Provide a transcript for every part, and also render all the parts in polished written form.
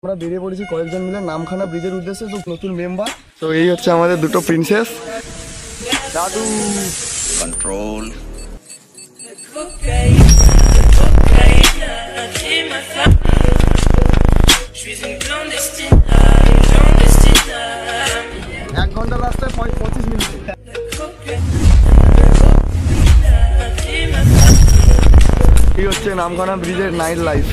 আমরা বেরিয়ে পড়েছি কয়েকজন মিলে নামখানা ব্রিজের উদ্দেশ্যে। তো নতুন মেম্বার, তো এই হচ্ছে আমাদের দুটো প্রিন্সেস দাদু। কন্ট্রোল। এক ঘন্টা রাস্তায় 25 মিনিট। এই হচ্ছে নামখানা ব্রিজের night life.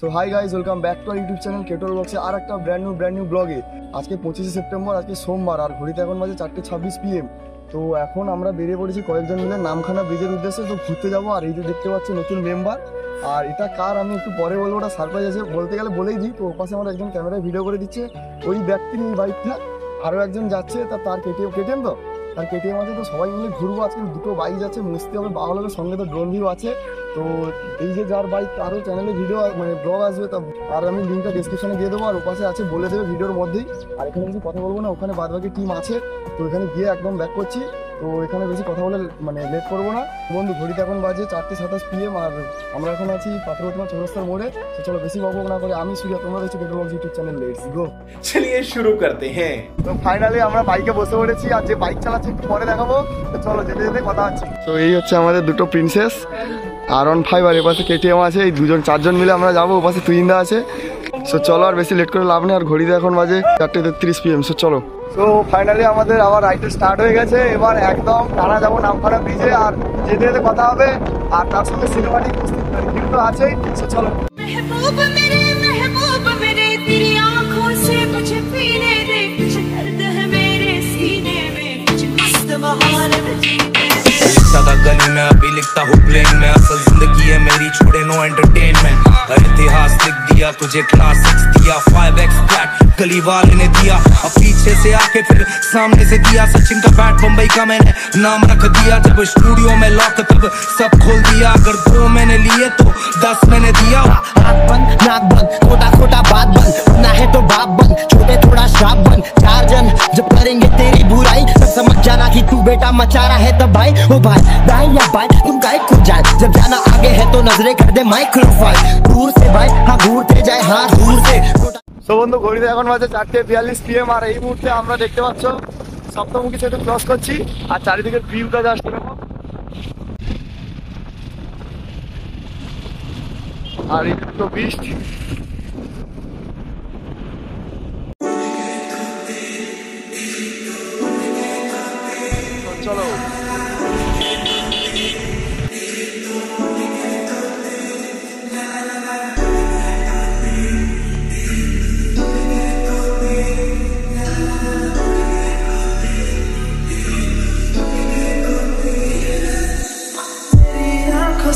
So hi guys, welcome back to YouTube channel কেটোর ব্লগসে আর একটা ব্র্যান্ড নিউ ব্লগে। আজকে 25শে সেপ্টেম্বর, আজকে সোমবার, আর ঘড়িতে এখন বাজে 4:26 PM। তো এখন আমরা বেরিয়ে পড়েছি কয়েকজন মিলে নামখানা ব্রিজের উদ্দেশ্যে। তো ঘুরতে যাবো। আর এই যে দেখতে পাচ্ছি নতুন মেম্বার, আর এটা কার আমি একটু পরে বলবো, ওটা সারপ্রাইজ আছে, বলতে গেলে বলেই দিই। তো ওর পাশে আমার একজন ক্যামেরায় ভিডিও করে দিচ্ছে, ওই ব্যক্তি নিয়ে বাইকটা। আরও একজন যাচ্ছে, তার কেটিএম তো তার কেটিএম আছে। তো সবাই মিলে ঘুরবো। আজকে দুটো বাইক যাচ্ছে, মস্তি হবে, বাগাল হবে, সঙ্গে তো ড্রোন ভিউ আছে। তো এই যে যার বাইক, আরও চ্যানেলে ভিডিও মানে ব্লগ আসবে, তা আর আমি লিঙ্কটা ডিসক্রিপশনে দিয়ে দেবো। আর ওপাশে আছে, বলে দেবে ভিডিওর মধ্যেই। আর এখানে কিছু কথা বলবো না, ওখানে বাদবাকি টিম আছে। তো এখানে গিয়ে একদম ব্যাক করছি। তো এখানে বেশি কথা বলে মানে লেট করবো না বন্ধু। ঘড়িতে এখন বাজে 4:27 PM, আর আমরা এখন আছি পাথরপ্রতিমা চৌরাস্তার মোড়ে। তো চলো বেশি বকবক না করে, আমি সূর্য, তোমরা দেখছো কেটোর vlogs YouTube channel, let's go. চলিয়ে শুরু করতে হ্যাঁ। তো ফাইনালি আমরা বাইকে বসে পড়েছি, আর যে বাইক চালাচ্ছি একটু পরে দেখাবো। তো চলো যেতে যেতে কথা হচ্ছে। তো এই হচ্ছে আমাদের দুটো প্রিন্সেস, R15, আর এপাশে কেটিএম আছে। এই চারজন মিলে আমরা যাবো। ওপাশে তুইন্দা আছে। সো চলো, আর বেশি লেট করে লাভ নেই। আর ঘড়িতে এখন বাজে 4:33 PM। সো চলো। তো ফাইনালি আমাদের আবার রাইড স্টার্ট হয়ে গেছে। এবার একদম টানা যাবো নামখানা ব্রিজে, আর যেতে যেতে কথা হবে। আর তার সঙ্গে সিনেমাটিক কিন্তু আছেই। সো চলো। गली में अभी लिखता हूँ प्लेन में, असल जिंदगी है मेरी, छोड़े नो एंटरटेनमेंट। इतिहास लिख दिया तुझे, क्लास 6 दिया, 5x फ्लैट गली वाले ने दिया। अब पीछे से आके फिर सामने से दिया, सचिन का बैट बम्बई का मैंने नाम रख दिया। जब स्टूडियो में लॉक तब सब खोल दिया, अगर 2 मैंने लिए तो 10 मैंने दिया। हाथ बंद नाक बंद, खोटा खोटा बात बंद, ना है तो बाप बंद, छोटे थोड़ा श्राप बंद। 4 जन जब करेंगे तेरी बुराई, तब समझ जाना कि तू बेटा मचा रहा है। तब भाई ओ भाई दाई या भाई तुम गाय खुद जाए, जब जाना आगे है तो नजरे कर दे माइक्रोफाइल। दूर से भाई हाँ घूरते जाए, हाँ दूर से। তো বন্ধু ঘড়িতে এখন বাজে 4:42 PM, আর এই মুহূর্তে আমরা দেখতে পাচ্ছ সপ্তমুখী সেতু ক্রস করছি। আর চারিদিকের ভিউটা জাস্ট দেখো। আর এই তো বৃষ্টি। চলো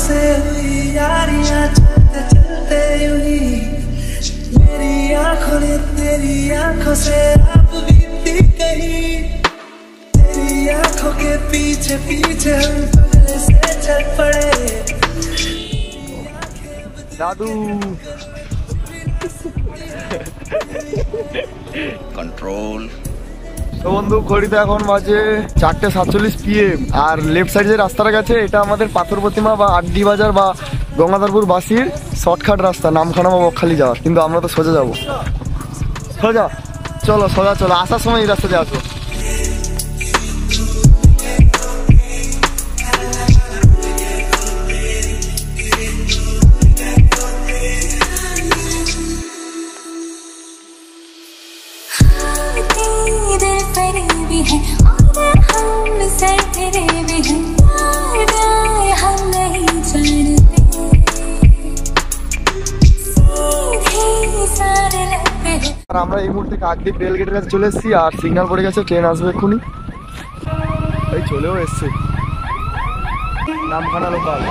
से हुई यारियां चलते चलते यूं ही, मेरी आंखों ने तेरी आंखों से आप बीती कहीं। तेरी आंखों के पीछे पीछे हम पहले से चल पड़े। दादू कंट्रोल। তো বন্ধু ঘড়িতে এখন বাজে 4:47 PM, আর লেফট সাইড যে রাস্তাটা গেছে এটা আমাদের পাথরপ্রতিমা বা আড্ডি বাজার বা গঙ্গাধরপুর বাসির শর্টকাট রাস্তা নামখানা বা বকখালি যাওয়ার। কিন্তু আমরা তো সোজা যাবো। সোজা চলো, সোজা চলো। আসার সময় এই রাস্তাতে আসো। আর আমরা এই মুহূর্তে কাকদ্বীপ রেলগেটের কাছে চলে এসেছি, আর সিগন্যাল পড়ে গেছে, ট্রেন আসবে এক্ষুনি। এই চলেও এসছে নামখানা লোকাল।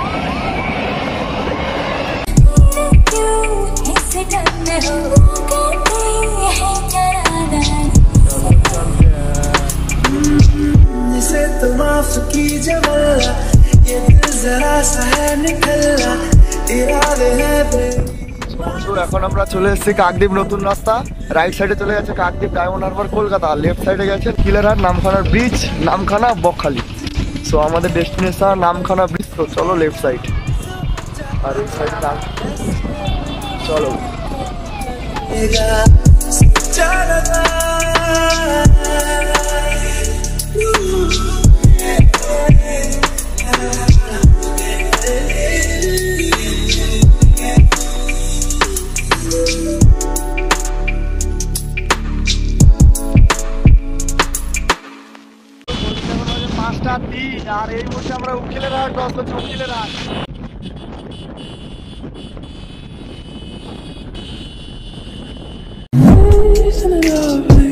जिसे तो माफ कीजिए वल्ला, ये दिल जरा सा है निकलना, इरादे हैं এখন আমরা চলে এসেছি কাকদ্বীপ নতুন রাস্তা। রাইট সাইডে চলে গেছে কাকদ্বীপ ডায়মন্ড হারবার কলকাতা, লেফট সাইডে গেছে কিলারহাট নামখানার ব্রিজ নামখানা বকখালি। সো আমাদের ডেস্টিনেশন নামখানা ব্রিজ। তো চলো লেফট সাইড, আর এই সাইড চলো। আর এই মুহূর্তে আমরা উকিলের হাট ক্রস করছি। উকিলের হাট Isn't it lovely?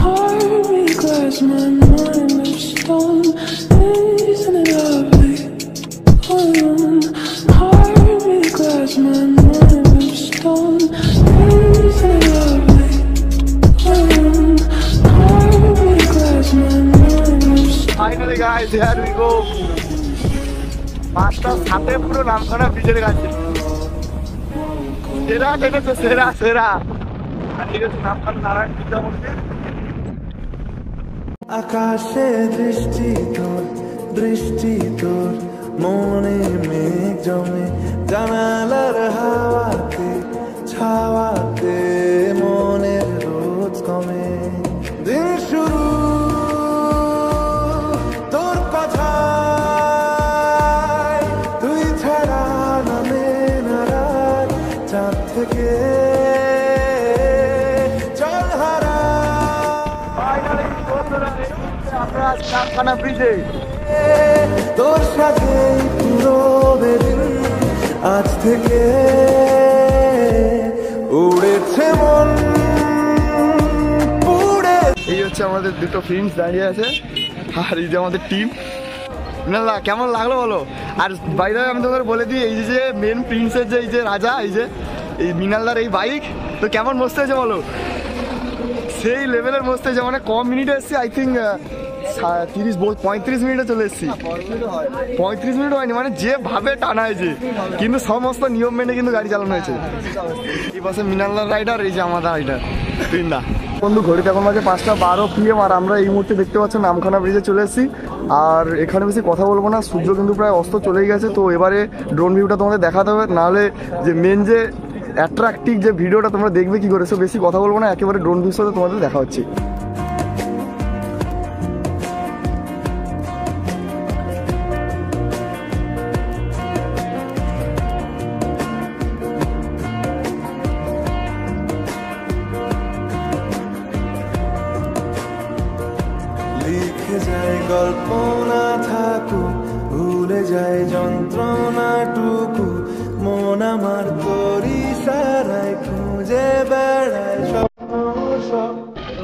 Heart really glass, my mind of stone. Isn't it lovely? Heart really glass, my mind of stone. Isn't it lovely? Heart really glass, my mind of stone. Finally guys, here we go. 5টা 7 পুরো নামখানা ব্রিজের কাছে। সেরা দেখেছো, সেরা সেরা। আর ঠিক আছে, নামখানা নারায়ণ বিদ্যা মন্দির। আকাশে দৃষ্টি তোর মনে মেঘ জমে, জানালার হাওয়াতে ছাওয়াতে মনের রোদ কমে। দিন শুরু তোর কথায়, তুই ছাড়া নামে নারায় চাঁদ থেকে জল হারা। ফাইনালি আমরা নামখানা ব্রিজে। তোর সাথে পুরো বেদিন আজ থেকে উড়েছে মন পুড়ে। এই হচ্ছে আমাদের দুটো ফ্রেন্ডস দাঁড়িয়ে আছে, আর এই যে আমাদের টিম। না কেমন লাগলো বলো? আর বাই দ্য ওয়ে আমি তোমাদের বলে দিই, এই যে মেন প্রিন্সের যে এই যে রাজা, এই মৃণালদার এই বাইক, তো কেমন বসতে হয়েছে বলো? সেই লেভেলের বসতে হয়েছে, মানে কম মিনিটে এসছি। আই থিঙ্ক 35 মিনিটে চলে এসেছি। 35 মিনিট হয়নি, মানে যেভাবে টানা হয়েছে, কিন্তু সমস্ত নিয়ম মেনে কিন্তু গাড়ি চালানো হয়েছে। এই পাশে মৃণালদার রাইডার, এই যে আমাদের রাইডার বৃন্দা। বন্ধু ঘড়িতে এখন বাজে 5:12 PM, আর আমরা এই মুহূর্তে দেখতে পাচ্ছি নামখানা ব্রিজে চলে এসেছি। আর এখানে বেশি কথা বলবো না, সূর্য কিন্তু প্রায় অস্ত চলেই গেছে। তো এবারে ড্রোন ভিউটা তোমাদের দেখাতে হবে, নাহলে যে মেন যে অ্যাট্রাক্টিভ যে ভিডিওটা তোমরা দেখবে কি করে। সো বেশি কথা বলবো না, একেবারে ড্রোন ভিউর সাথে তোমাদের দেখা হচ্ছে। লিখে যায় গল্প না থাকুক, ভুলে যায় যন্ত্রণাটুকু, মন আমার তোরি সারায় খুঁজে বেড়ায় স্বপ্ন সব।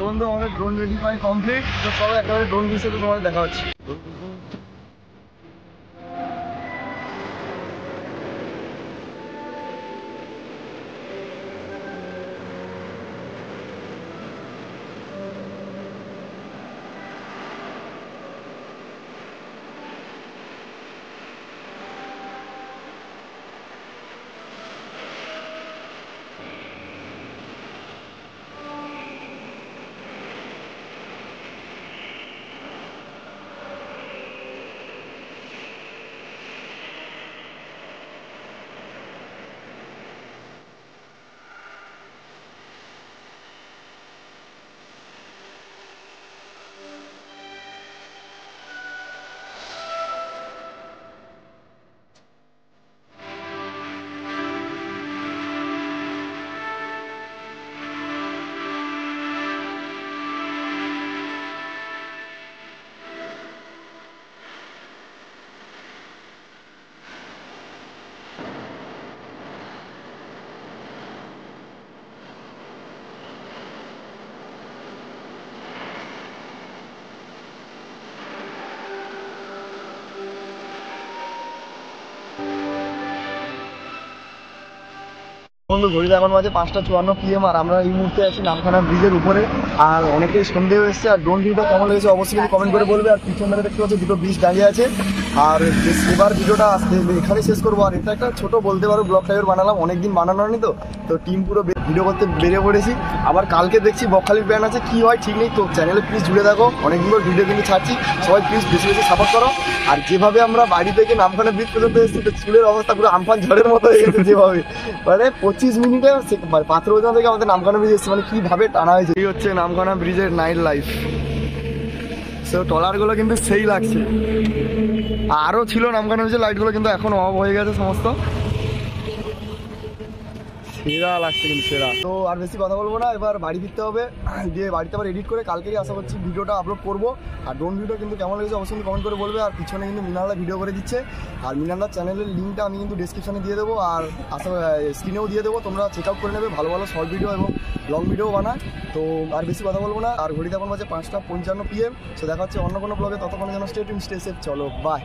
বন্ধু আমাদের ড্রোন রেডিফাই কমপ্লিট। তো সবাই একেবারে ড্রোন ভিউর সাথে তোমাদের দেখা হচ্ছে। বন্ধু ঘড়িতে এখন বাজে 5:54 PM, আর আমরা এই মুহূর্তে আছি নামখানা ব্রিজের উপরে। আর অনেকেই সন্দেহ এসেছে। আর ড্রোন ভিউটা কেমন লেগেছে অবশ্যই কমেন্ট করে বলবে। আর পিছন ধরে দেখতে পাচ্ছি দুটো ব্রিজ দাঁড়িয়ে আছে। আর এবার ভিডিওটা এখানে শেষ করবো। আর এটা একটা ছোট বলতে পারো ব্লগ টাইপের বানালাম, অনেকদিন বানানো হয়নি, তো টিম পুরো ভিডিও করতে বেরিয়ে পড়েছি। আবার কালকে দেখছি বকখালির প্ল্যান আছে, কি হয় ঠিক নেই। তো চ্যানেলে প্লিজ জুড়ে দেখো, অনেকগুলো ভিডিও কিন্তু ছাড়ছি, সবাই প্লিজ বেশি বেশি সাপোর্ট করো। আর যেভাবে আমরা বাড়ি থেকে নামখানা ব্রিজ পর্যন্ত এসেছি, তো চুলের অবস্থা পুরো আমফান ঝড়ের মতো হয়ে গেছে যেভাবে, মানে 25 মিনিটে পাথরঘাটা থেকে আমাদের নামখানা ব্রিজ এসেছে, মানে কীভাবে টানা হয়েছে। এই হচ্ছে নামখানা ব্রিজের নাইট লাইফ। সো ট্রলারগুলো কিন্তু সেই লাগছে, আরও ছিল নামখানা ব্রিজের লাইটগুলো, কিন্তু এখন অফ হয়ে গেছে সমস্ত। সেরা লাগছে কিন্তু সেরা। তো আর বেশি কথা বলবো না, এবার বাড়ি ফিরতে হবে, দিয়ে বাড়িতে আবার এডিট করে কালকেই আশা করছি ভিডিওটা আপলোড করবো। আর ড্রোন ভিডিও কিন্তু কেমন লেগেছে অবশ্যই কমেন্ট করে বলবে। আর পিছনে কিন্তু মিনালদা ভিডিও করে দিচ্ছে, আর মিনালদার চ্যানেলের লিঙ্কটা আমি কিন্তু ডিসক্রিপশনে দিয়ে দেবো, আর স্ক্রিনেও দিয়ে দেবো, তোমরা চেক আউট করে নেবে। ভালো ভালো শর্ট ভিডিও এবং লং ভিডিও বানায়। তো আর বেশি কথা বলবো না, আর ঘড়িতে এখন বাজে 5:55 PM। সো দেখা হচ্ছে অন্য কোনো ব্লগে, ততক্ষণে যেন স্টে টিউন স্টে সেফ। চলো বাই।